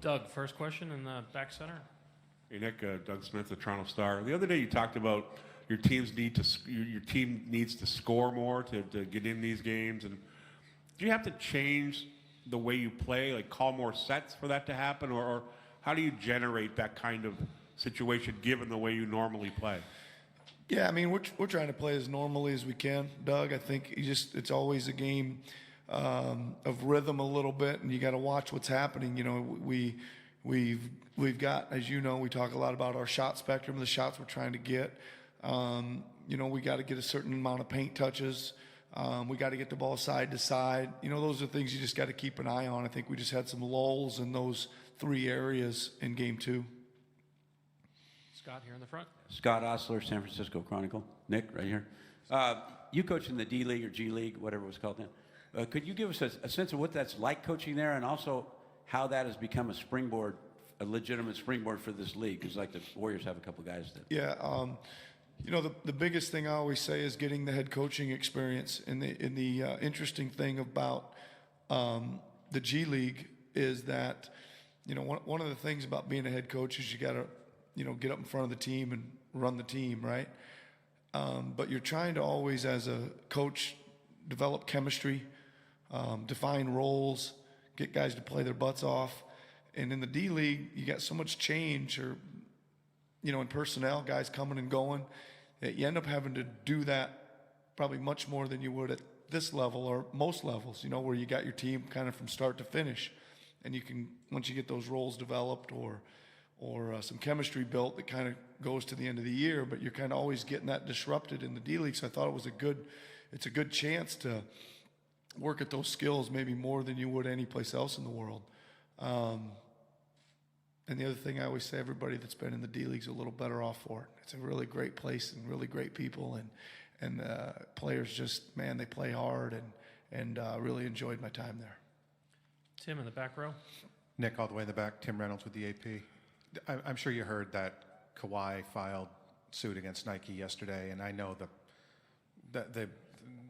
Doug, first question in the back center. Hey Nick, Doug Smith, the Toronto Star. The other day you talked about your team needs to score more to get in these games, and do you have to change the way you play, like call more sets for that to happen, or how do you generate that kind of situation given the way you normally play? Yeah, I mean, we're trying to play as normally as we can, Doug. I think it's always a game of rhythm a little bit, and you got to watch what's happening. You know, we've got, as you know, we talk a lot about our shot spectrum, the shots we're trying to get. You know, we got to get a certain amount of paint touches. We got to get the ball side to side. You know, those are things you just got to keep an eye on. I think we just had some lulls in those 3 areas in game 2. Scott here in the front. Scott Osler, San Francisco Chronicle. Nick, right here. You coach in the D League or G League, whatever it was called then. Could you give us a sense of what that's like coaching there, and also how that has become a springboard, a legitimate springboard for this league? Because like the Warriors have a couple guys that. Yeah. You know, the biggest thing I always say is getting the head coaching experience. And the interesting thing about the G League is that, you know, one of the things about being a head coach is you got to, you know, get up in front of the team and run the team, right? But you're trying to always, as a coach, develop chemistry, define roles, get guys to play their butts off. And in the D League, you got so much change, or, you know, in personnel, guys coming and going, that you end up having to do that probably much more than you would at this level or most levels, you know, where you got your team kind of from start to finish. And you can, once you get those roles developed or some chemistry built, that kind of goes to the end of the year, but you're kind of always getting that disrupted in the D League. So I thought it's a good chance to work at those skills maybe more than you would any place else in the world. And the other thing I always say, everybody that's been in the D League's a little better off for it. It's a really great place and really great people, and players just, man, they play hard, and really enjoyed my time there. Tim in the back row. Nick, all the way in the back. Tim Reynolds with the AP. I'm sure you heard that Kawhi filed suit against Nike yesterday, and I know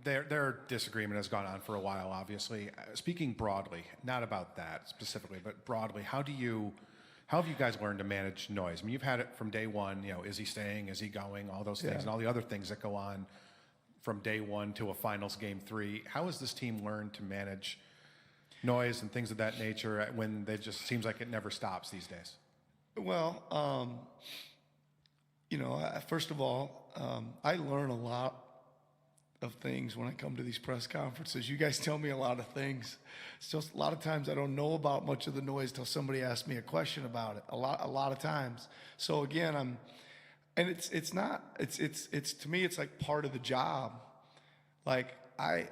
their disagreement has gone on for a while, obviously. Speaking broadly, not about that specifically, but broadly, how have you guys learned to manage noise? I mean, you've had it from day one, you know, is he staying, is he going, all those things, and all the other things that go on from day one to a finals game 3. How has this team learned to manage noise and things of that nature when it just seems like it never stops these days? Well, you know, first of all, I learn a lot of things when I come to these press conferences. You guys tell me a lot of things. It's just a lot of times I don't know about much of the noise till somebody asks me a question about it. A lot of times. So again, it's to me, it's like part of the job. Like I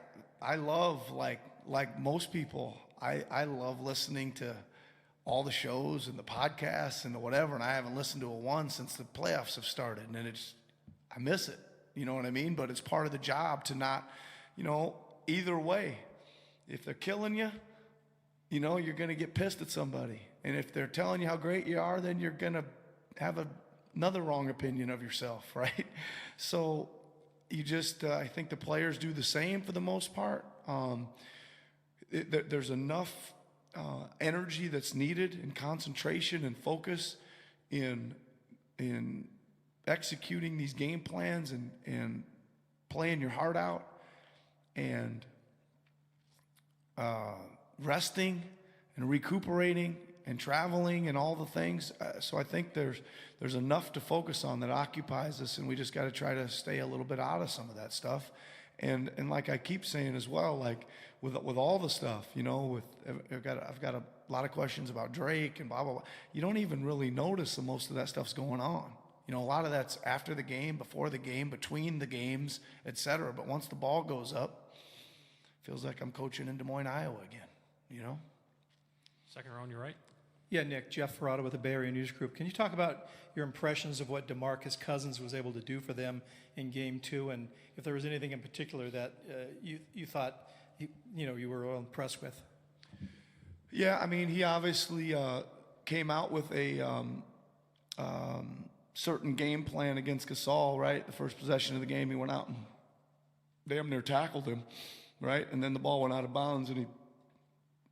love, like most people, I love listening to all the shows and the podcasts and the whatever, and I haven't listened to one since the playoffs have started, and I miss it. You know what I mean? But it's part of the job to not, you know, either way. If they're killing you, you know, you're going to get pissed at somebody. And if they're telling you how great you are, then you're going to have another wrong opinion of yourself, right? So you just, I think the players do the same for the most part. There's enough energy that's needed, and concentration and focus in executing these game plans and playing your heart out and resting and recuperating and traveling and all the things. So I think there's enough to focus on that occupies us, and we just got to try to stay a little bit out of some of that stuff. And like I keep saying as well, like with all the stuff, you know, I've got a lot of questions about Drake and blah blah blah. You don't even really notice that most of that stuff's going on. You know, a lot of that's after the game, before the game, between the games, etc. But once the ball goes up, feels like I'm coaching in Des Moines, Iowa again, you know? Second row on your right. Yeah, Nick, Jeff Ferrata with the Bay Area News Group. Can you talk about your impressions of what DeMarcus Cousins was able to do for them in Game 2, and if there was anything in particular that you thought, you were impressed with? Yeah, I mean, he obviously came out with a certain game plan against Gasol, right? The first possession of the game, he went out and damn near tackled him, right? And then the ball went out of bounds, and he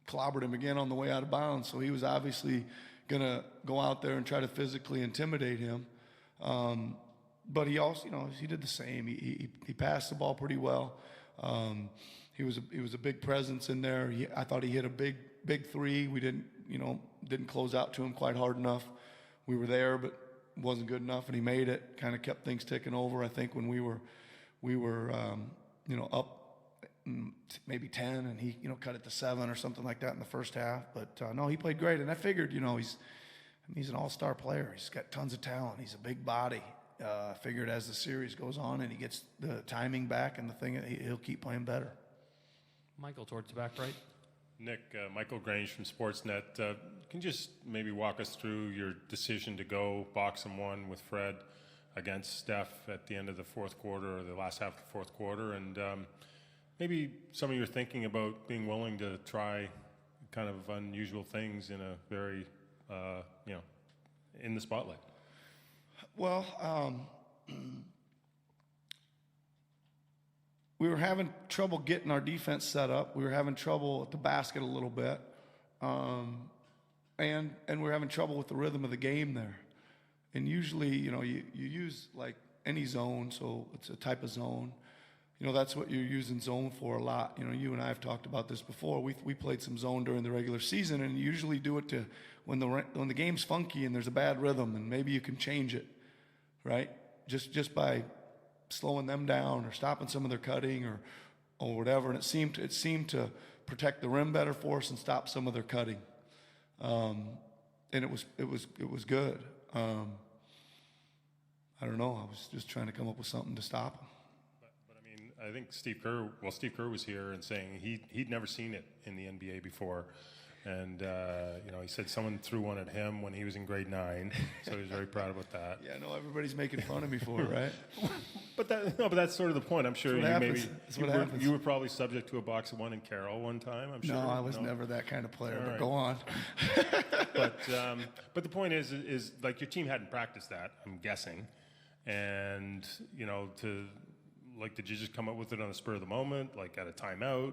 clobbered him again on the way out of bounds. So he was obviously going to go out there and try to physically intimidate him. But he also, he did the same. He passed the ball pretty well. He was a big presence in there. I thought he hit a big three. We didn't close out to him quite hard enough. We were there, but wasn't good enough, and he made it. Kind of kept things ticking over. I think when we were up maybe 10, and he cut it to 7 or something like that in the first half. But no, he played great, and I figured he's an all-star player. He's got tons of talent. He's a big body. I figured as the series goes on and he gets the timing back and the thing, he'll keep playing better. Michael, towards the back right. Nick, Michael Grange from Sportsnet. Can you just maybe walk us through your decision to go boxing one with Fred against Steph at the end of the fourth quarter or the last half of the fourth quarter, and maybe some of your thinking about being willing to try kind of unusual things in a very, in the spotlight? Well, we were having trouble getting our defense set up. We were having trouble at the basket a little bit. And we were having trouble with the rhythm of the game there. And usually, you use like any zone, so it's a type of zone. That's what you're using zone for a lot. You and I have talked about this before. We played some zone during the regular season, and you usually do it to when the game's funky and there's a bad rhythm, and maybe you can change it, right? Just by slowing them down or stopping some of their cutting or whatever. And it seemed to protect the rim better for us and stop some of their cutting. And it was good. I don't know. I was just trying to come up with something to stop them. But I mean, I think Steve Kerr was here and saying he'd never seen it in the NBA before. And, he said someone threw one at him when he was in grade 9, so he was very proud about that. Yeah, no, everybody's making fun of me for it, right? But that's sort of the point. I'm sure you were probably subject to a box of one in Carroll one time, I'm sure. No, I was never that kind of player, but right. go on. But the point is like your team hadn't practiced that, I'm guessing. And, did you just come up with it on the spur of the moment, like at a timeout?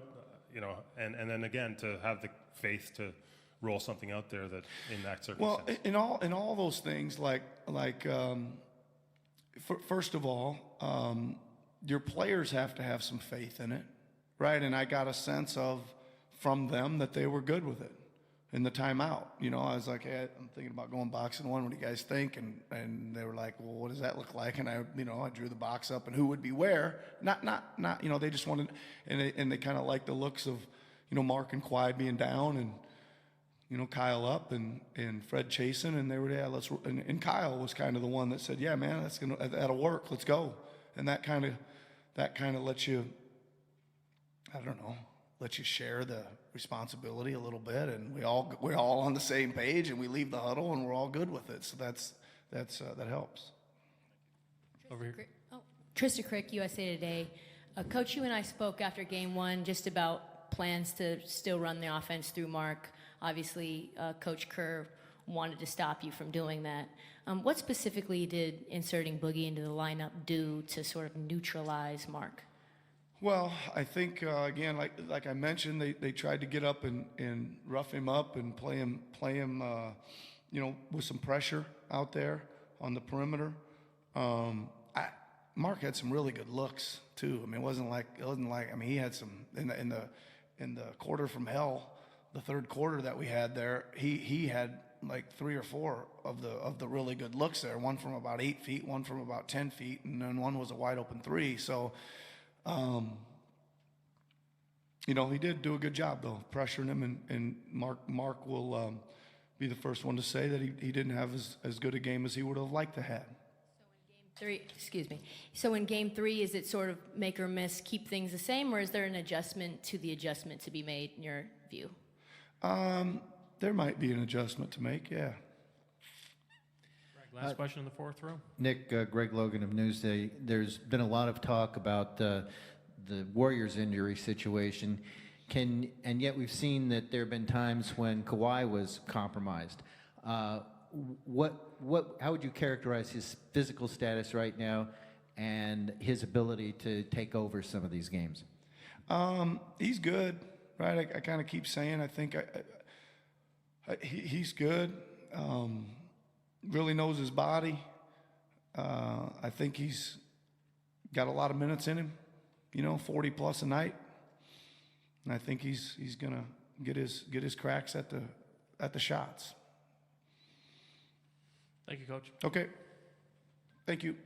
And then again, to have the faith to roll something out there that in that circumstance. Well, in all those things, first of all, your players have to have some faith in it, right? And I got a sense from them that they were good with it in the timeout. I was like, hey, I'm thinking about going boxing one. What do you guys think? And they were like, well, what does that look like? And I drew the box up and who would be where. Not. They just wanted, and they kind of liked the looks of, Mark and Kawhi being down and, Kyle up and Fred chasing, and they were, yeah, and Kyle was kind of the one that said, yeah, man, that'll work. Let's go. And that kind of lets you, I don't know, let you share the responsibility a little bit, and we're all on the same page, and we leave the huddle and we're all good with it. So that helps. Over here. Trista Crick, USA Today. Coach, you and I spoke after game 1 just about plans to still run the offense through Mark. Obviously, Coach Kerr wanted to stop you from doing that. What specifically did inserting Boogie into the lineup do to sort of neutralize Mark? Well, I think, again, like I mentioned, they tried to get up and rough him up and play him, with some pressure out there on the perimeter. Mark had some really good looks too. I mean, it wasn't like. I mean, he had some in the quarter from hell, the third quarter that we had there. He had like 3 or 4 of the really good looks there. One from about 8 feet, one from about 10 feet, and then one was a wide open 3. So. He did do a good job though, pressuring him, and Mark will be the first one to say that he didn't have as good a game as he would have liked to have. So in game 3, is it sort of make or miss, keep things the same, or is there an adjustment to be made in your view? There might be an adjustment to make, yeah. Greg, last question in the fourth row. Nick, Greg Logan of Newsday. There's been a lot of talk about the Warriors' injury situation, and yet we've seen that there have been times when Kawhi was compromised. How would you characterize his physical status right now and his ability to take over some of these games? He's good. right? I kind of keep saying I think he's good. Really knows his body. I think he's got a lot of minutes in him, 40 plus a night. And I think he's gonna get his cracks at the shots. Thank you, Coach. Okay. Thank you.